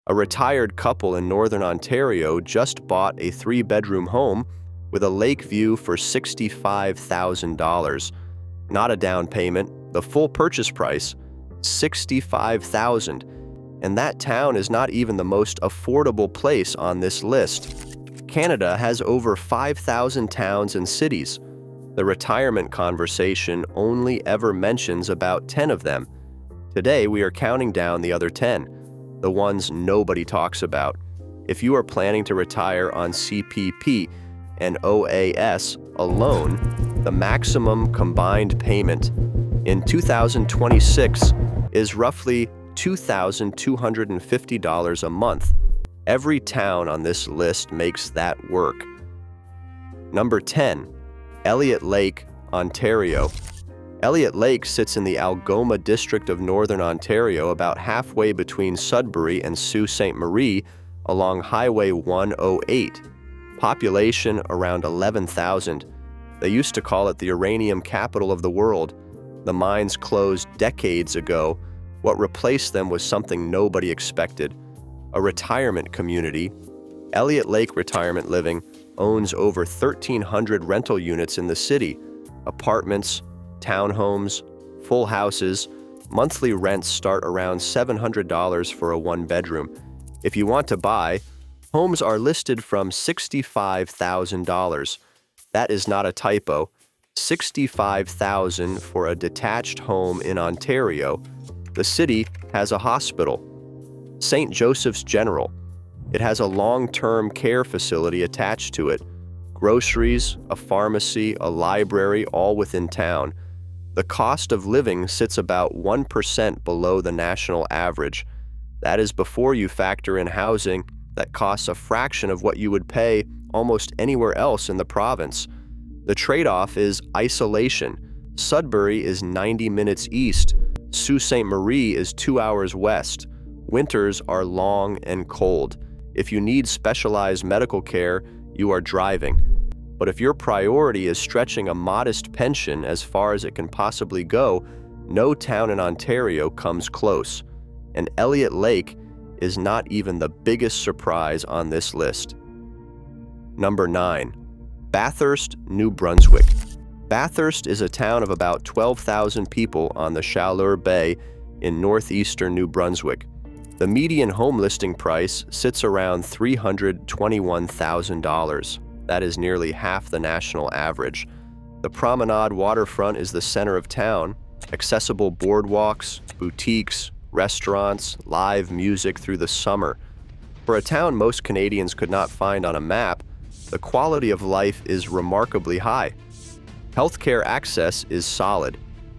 A retired couple in Northern Ontario just bought a 3-bedroom home with a lake view for $65,000. Not a down payment, the full purchase price, $65,000. And that town is not even the most affordable place on this list. Canada has over 5,000 towns and cities. The retirement conversation only ever mentions about 10 of them. Today, we are counting down the other 10, the ones nobody talks about. If you are planning to retire on CPP and OAS alone, the maximum combined payment in 2026 is roughly $2,250 a month. Every town on this list makes that work. Number 10, Elliot Lake, Ontario. Elliot Lake sits in the Algoma district of Northern Ontario, about halfway between Sudbury and Sault Ste. Marie along Highway 108. Population around 11,000. They used to call it the uranium capital of the world. The mines closed decades ago. What replaced them was something nobody expected: a retirement community. Elliot Lake Retirement Living owns over 1,300 rental units in the city, apartments, townhomes, full houses. Monthly rents start around $700 for a 1-bedroom. If you want to buy, homes are listed from $65,000. That is not a typo. $65,000 for a detached home in Ontario. The city has a hospital, St. Joseph's General. It has a long-term care facility attached to it, groceries, a pharmacy, a library, all within town. The cost of living sits about 1% below the national average. That is before you factor in housing that costs a fraction of what you would pay almost anywhere else in the province. The trade-off is isolation. Sudbury is 90 minutes east. Sault Ste. Marie is 2 hours west. Winters are long and cold. If you need specialized medical care, you are driving. But if your priority is stretching a modest pension as far as it can possibly go, no town in Ontario comes close. And Elliot Lake is not even the biggest surprise on this list. Number 9, Bathurst, New Brunswick. Bathurst is a town of about 12,000 people on the Chaleur Bay in northeastern New Brunswick. The median home listing price sits around $321,000. That is nearly half the national average. The promenade waterfront is the center of town. Accessible boardwalks, boutiques, restaurants, live music through the summer. For a town most Canadians could not find on a map, the quality of life is remarkably high. Healthcare access is solid.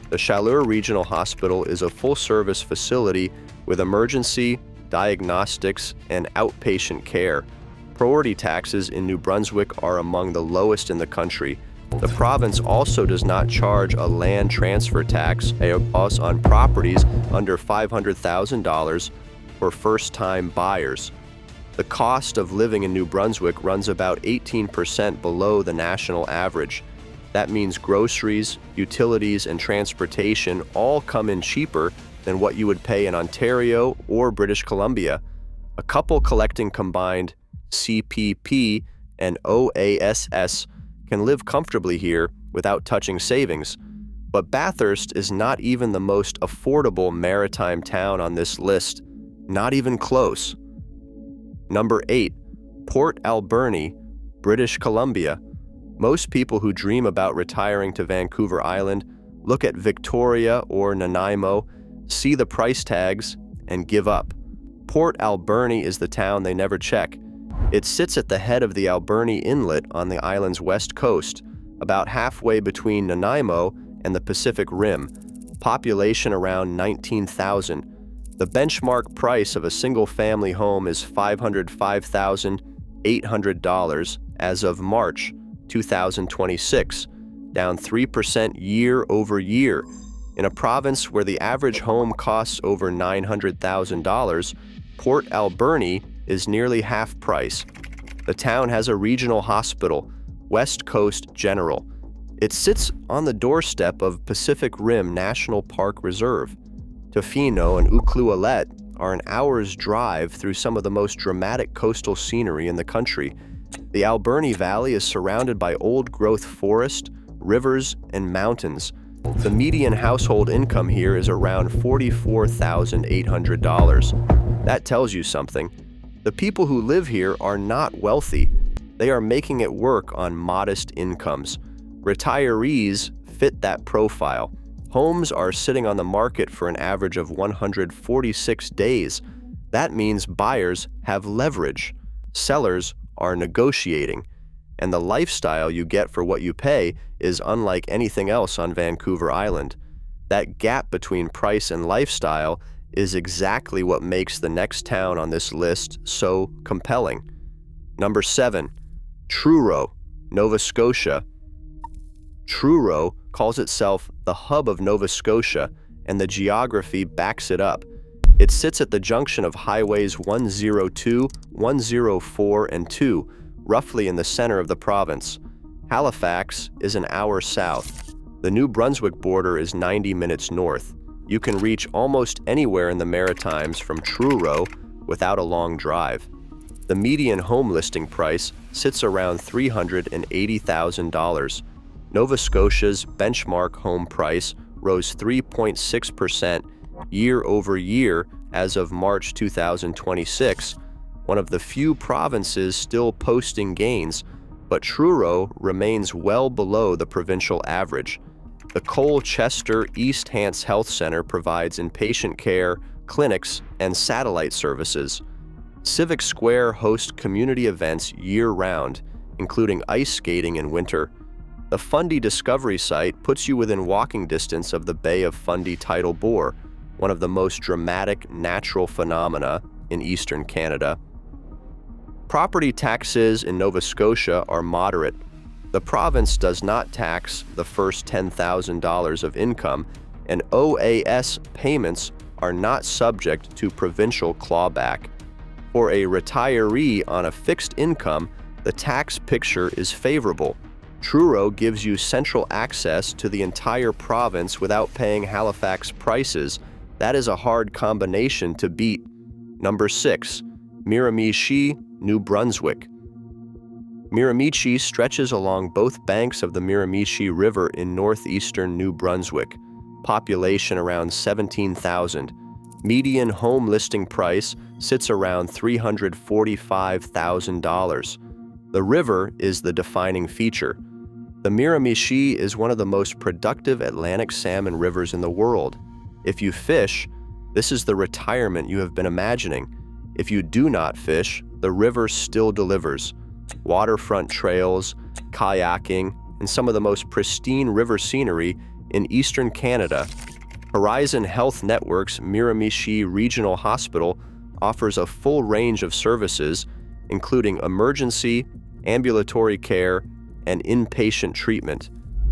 The Chaleur Regional Hospital is a full-service facility with emergency, diagnostics, and outpatient care. Priority taxes in New Brunswick are among the lowest in the country. The province also does not charge a land transfer tax on properties under $500,000 for first-time buyers. The cost of living in New Brunswick runs about 18% below the national average. That means groceries, utilities, and transportation all come in cheaper than what you would pay in Ontario or British Columbia. A couple collecting combined CPP and OASS can live comfortably here without touching savings. But Bathurst is not even the most affordable maritime town on this list, not even close. Number 8, Port Alberni, British Columbia. Most people who dream about retiring to Vancouver Island look at Victoria or Nanaimo, see the price tags, and give up. Port Alberni is the town they never check. It sits at the head of the Alberni Inlet on the island's west coast, about halfway between Nanaimo and the Pacific Rim. Population around 19,000. The benchmark price of a single-family home is $505,800 as of March 2026, down 3% year over year. In a province where the average home costs over $900,000, Port Alberni is nearly half price. The town has a regional hospital, West Coast General. It sits on the doorstep of Pacific Rim National Park Reserve. Tofino and Ucluelet are an hour's drive through some of the most dramatic coastal scenery in the country. The Alberni Valley is surrounded by old-growth forest, rivers, and mountains. The median household income here is around $44,800. That tells you something. The people who live here are not wealthy. They are making it work on modest incomes. Retirees fit that profile. Homes are sitting on the market for an average of 146 days. That means buyers have leverage. Sellers are negotiating. And the lifestyle you get for what you pay is unlike anything else on Vancouver Island. That gap between price and lifestyle is exactly what makes the next town on this list so compelling. Number 7, Truro, Nova Scotia. Truro calls itself the hub of Nova Scotia, and the geography backs it up. It sits at the junction of highways 102, 104, and 2, roughly in the center of the province. Halifax is an hour south. The New Brunswick border is 90 minutes north. You can reach almost anywhere in the Maritimes from Truro without a long drive. The median home listing price sits around $380,000. Nova Scotia's benchmark home price rose 3.6% year over year as of March 2026, one of the few provinces still posting gains, but Truro remains well below the provincial average. The Colchester East Hants Health Center provides inpatient care, clinics, and satellite services. Civic Square hosts community events year-round, including ice skating in winter. The Fundy Discovery Site puts you within walking distance of the Bay of Fundy tidal bore, one of the most dramatic natural phenomena in eastern Canada. Property taxes in Nova Scotia are moderate. The province does not tax the first $10,000 of income, and OAS payments are not subject to provincial clawback. For a retiree on a fixed income, the tax picture is favorable. Truro gives you central access to the entire province without paying Halifax prices. That is a hard combination to beat. Number 6, Miramichi, New Brunswick. Miramichi stretches along both banks of the Miramichi River in northeastern New Brunswick. Population around 17,000. Median home listing price sits around $345,000. The river is the defining feature. The Miramichi is one of the most productive Atlantic salmon rivers in the world. If you fish, this is the retirement you have been imagining. If you do not fish, the river still delivers. Waterfront trails, kayaking, and some of the most pristine river scenery in eastern Canada. Horizon Health Network's Miramichi Regional Hospital offers a full range of services, including emergency, ambulatory care, and inpatient treatment.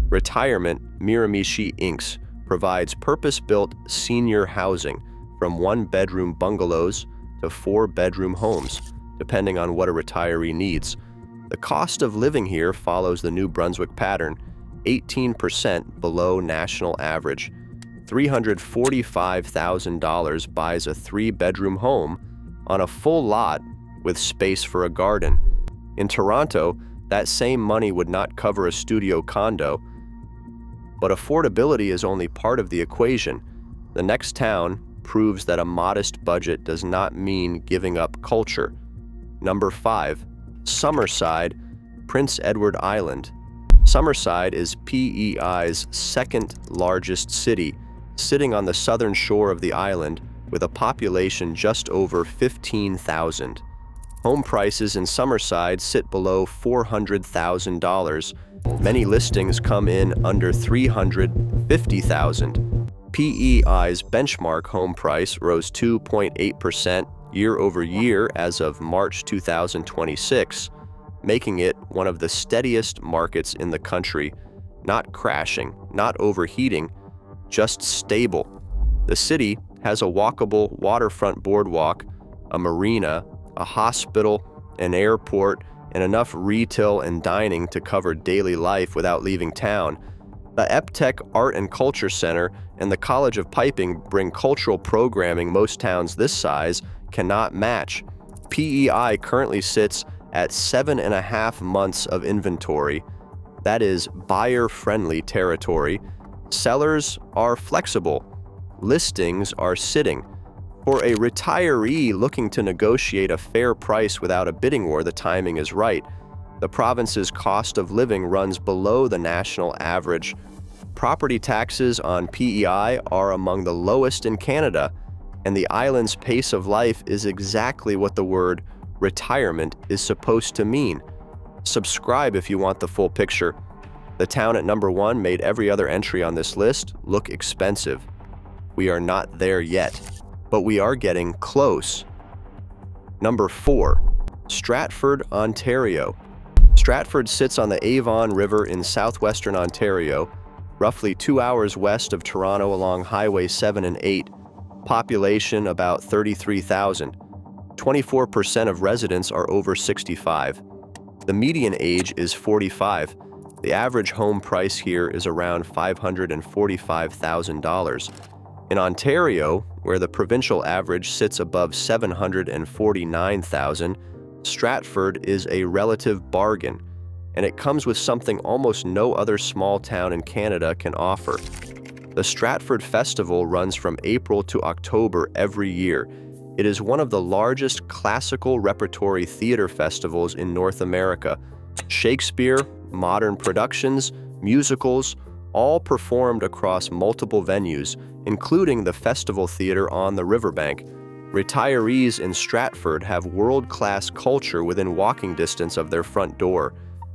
Retirement Miramichi Inc. provides purpose-built senior housing from 1-bedroom bungalows to 4-bedroom homes, depending on what a retiree needs. The cost of living here follows the New Brunswick pattern, 18% below national average. $345,000 buys a 3-bedroom home on a full lot with space for a garden. In Toronto, that same money would not cover a studio condo. But affordability is only part of the equation. The next town proves that a modest budget does not mean giving up culture. Number 5, Summerside, Prince Edward Island. Summerside is PEI's second largest city, sitting on the southern shore of the island with a population just over 15,000. Home prices in Summerside sit below $400,000. Many listings come in under $350,000. PEI's benchmark home price rose 2.8% year over year as of March 2026, making it one of the steadiest markets in the country. Not crashing, not overheating, just stable. The city has a walkable waterfront boardwalk, a marina, a hospital, an airport, and enough retail and dining to cover daily life without leaving town. The EPTech Art and Culture Center and the College of Piping bring cultural programming most towns this size cannot match. PEI currently sits at 7.5 months of inventory. That is buyer-friendly territory. Sellers are flexible. Listings are sitting. For a retiree looking to negotiate a fair price without a bidding war, the timing is right. The province's cost of living runs below the national average. Property taxes on PEI are among the lowest in Canada, and the island's pace of life is exactly what the word retirement is supposed to mean. Subscribe if you want the full picture. The town at number 1 made every other entry on this list look expensive. We are not there yet, but we are getting close. Number 4, Stratford, Ontario. Stratford sits on the Avon River in southwestern Ontario, roughly 2 hours west of Toronto along Highway 7 and 8. Population about 33,000. 24% of residents are over 65. The median age is 45. The average home price here is around $545,000. In Ontario, where the provincial average sits above $749,000, Stratford is a relative bargain, and it comes with something almost no other small town in Canada can offer. The Stratford Festival runs from April to October every year. It is one of the largest classical repertory theater festivals in North America. Shakespeare, modern productions, musicals, all performed across multiple venues, including the Festival Theatre on the riverbank. Retirees in Stratford have world-class culture within walking distance of their front door.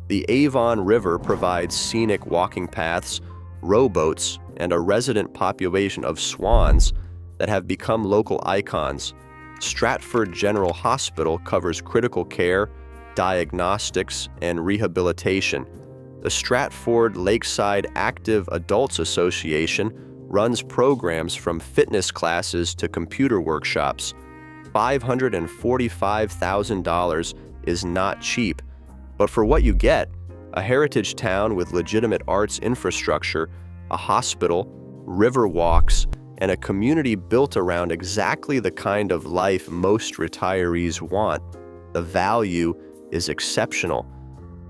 The Avon River provides scenic walking paths, rowboats, and a resident population of swans that have become local icons. Stratford General Hospital covers critical care, diagnostics, and rehabilitation. The Stratford Lakeside Active Adults Association runs programs from fitness classes to computer workshops. $545,000 is not cheap, but for what you get, a heritage town with legitimate arts infrastructure, a hospital, river walks, and a community built around exactly the kind of life most retirees want, the value is exceptional.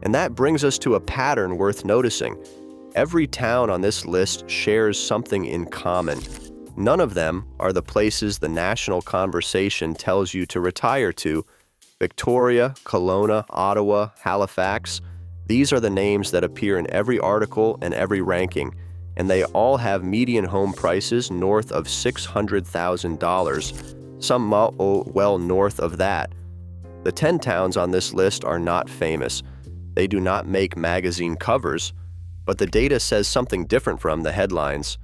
And that brings us to a pattern worth noticing. Every town on this list shares something in common. None of them are the places the national conversation tells you to retire to. Victoria, Kelowna, Ottawa, Halifax, these are the names that appear in every article and every ranking, and they all have median home prices north of $600,000, some well north of that. The 10 towns on this list are not famous. They do not make magazine covers, but the data says something different from the headlines.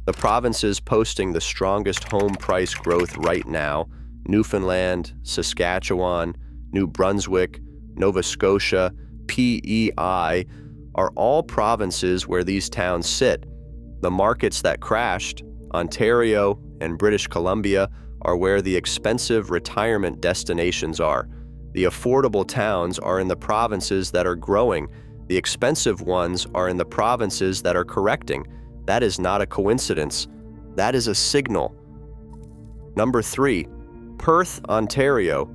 The provinces posting the strongest home price growth right now, Newfoundland, Saskatchewan, New Brunswick, Nova Scotia, PEI, are all provinces where these towns sit. The markets that crashed, Ontario and British Columbia, are where the expensive retirement destinations are. The affordable towns are in the provinces that are growing. The expensive ones are in the provinces that are correcting. That is not a coincidence. That is a signal. Number 3, Perth, Ontario.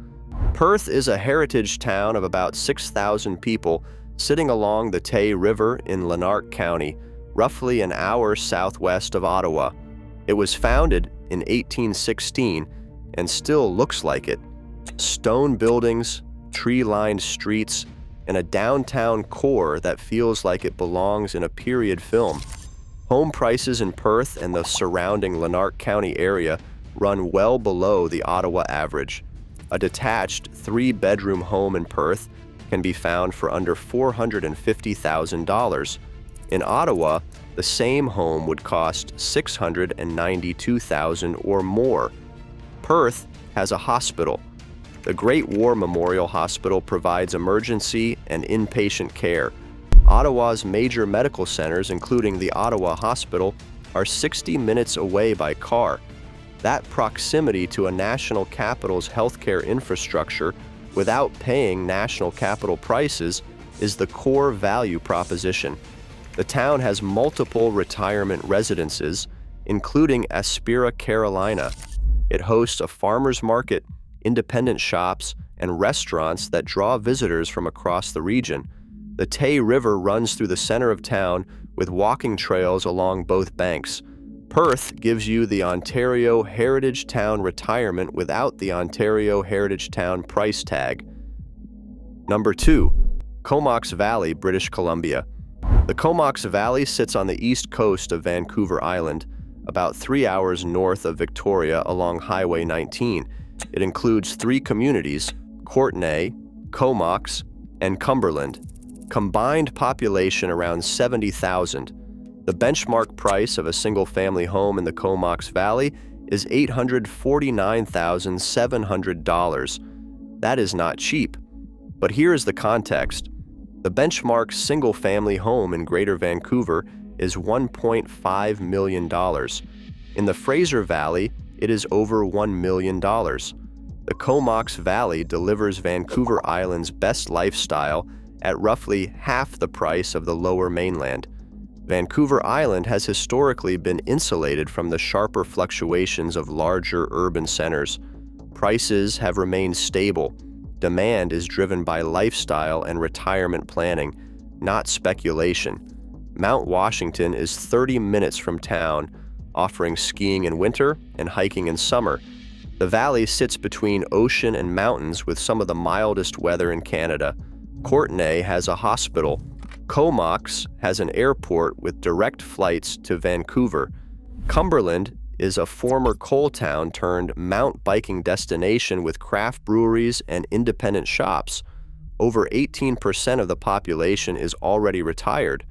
Perth is a heritage town of about 6,000 people sitting along the Tay River in Lanark County, roughly an hour southwest of Ottawa. It was founded in 1816 and still looks like it. Stone buildings, tree-lined streets, and a downtown core that feels like it belongs in a period film. Home prices in Perth and the surrounding Lanark County area run well below the Ottawa average. A detached 3-bedroom home in Perth can be found for under $450,000. In Ottawa, the same home would cost $692,000 or more. Perth has a hospital. The Great War Memorial Hospital provides emergency and inpatient care. Ottawa's major medical centers, including the Ottawa Hospital, are 60 minutes away by car. That proximity to a national capital's healthcare infrastructure without paying national capital prices is the core value proposition. The town has multiple retirement residences, including Aspira, Carolina. It hosts a farmer's market, independent shops, and restaurants that draw visitors from across the region. The Tay River runs through the center of town with walking trails along both banks. Perth gives you the Ontario Heritage Town retirement without the Ontario Heritage Town price tag. Number 2. Comox Valley, British Columbia. The Comox Valley sits on the east coast of Vancouver Island, about 3 hours north of Victoria along Highway 19. It includes 3 communities, Courtenay, Comox, and Cumberland. Combined population around 70,000. The benchmark price of a single-family home in the Comox Valley is $849,700. That is not cheap. But here is the context. The benchmark single-family home in Greater Vancouver is $1.5 million. In the Fraser Valley, it is over $1 million. The Comox Valley delivers Vancouver Island's best lifestyle at roughly half the price of the Lower Mainland. Vancouver Island has historically been insulated from the sharper fluctuations of larger urban centers. Prices have remained stable. Demand is driven by lifestyle and retirement planning, not speculation. Mount Washington is 30 minutes from town, offering skiing in winter and hiking in summer. The valley sits between ocean and mountains with some of the mildest weather in Canada. Courtenay has a hospital. Comox has an airport with direct flights to Vancouver. Cumberland is a former coal town turned mount biking destination with craft breweries and independent shops. Over 18% of the population is already retired.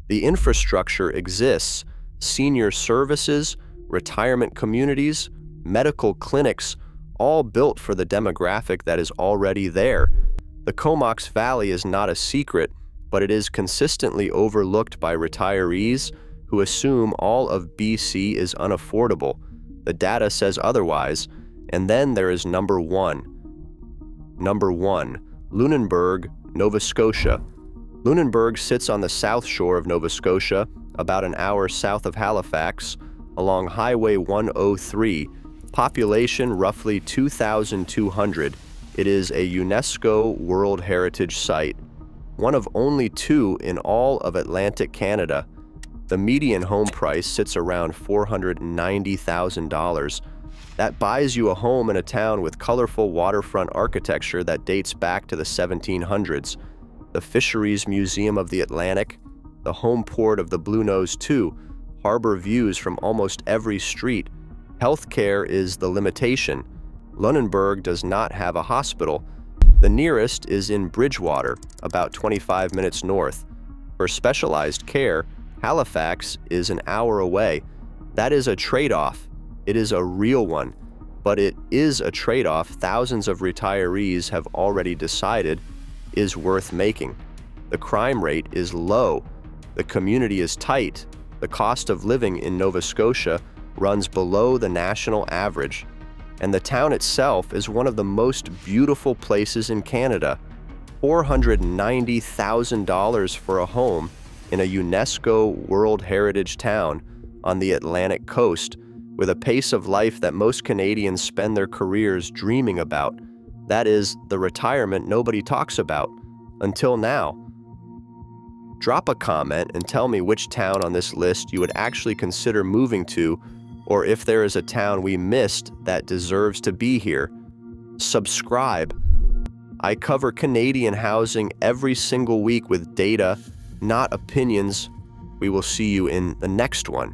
The infrastructure exists: senior services, retirement communities, medical clinics, all built for the demographic that is already there. The Comox Valley is not a secret, but it is consistently overlooked by retirees who assume all of BC is unaffordable. The data says otherwise. And then there is number 1. Number 1, Lunenburg, Nova Scotia. Lunenburg sits on the south shore of Nova Scotia, about an hour south of Halifax, along Highway 103. Population roughly 2,200. It is a UNESCO World Heritage Site, one of only 2 in all of Atlantic Canada. The median home price sits around $490,000. That buys you a home in a town with colorful waterfront architecture that dates back to the 1700s. The Fisheries Museum of the Atlantic, the home port of the Bluenose II, harbor views from almost every street. Healthcare is the limitation. Lunenburg does not have a hospital. The nearest is in Bridgewater, about 25 minutes north. For specialized care, Halifax is an hour away. That is a trade-off. It is a real one, but it is a trade-off thousands of retirees have already decided is worth making. The crime rate is low. The community is tight. The cost of living in Nova Scotia runs below the national average. And the town itself is one of the most beautiful places in Canada. $490,000 for a home in a UNESCO World Heritage town on the Atlantic coast, with a pace of life that most Canadians spend their careers dreaming about. That is, the retirement nobody talks about, until now. Drop a comment and tell me which town on this list you would actually consider moving to, or if there is a town we missed that deserves to be here. Subscribe. I cover Canadian housing every single week with data, not opinions. We will see you in the next one.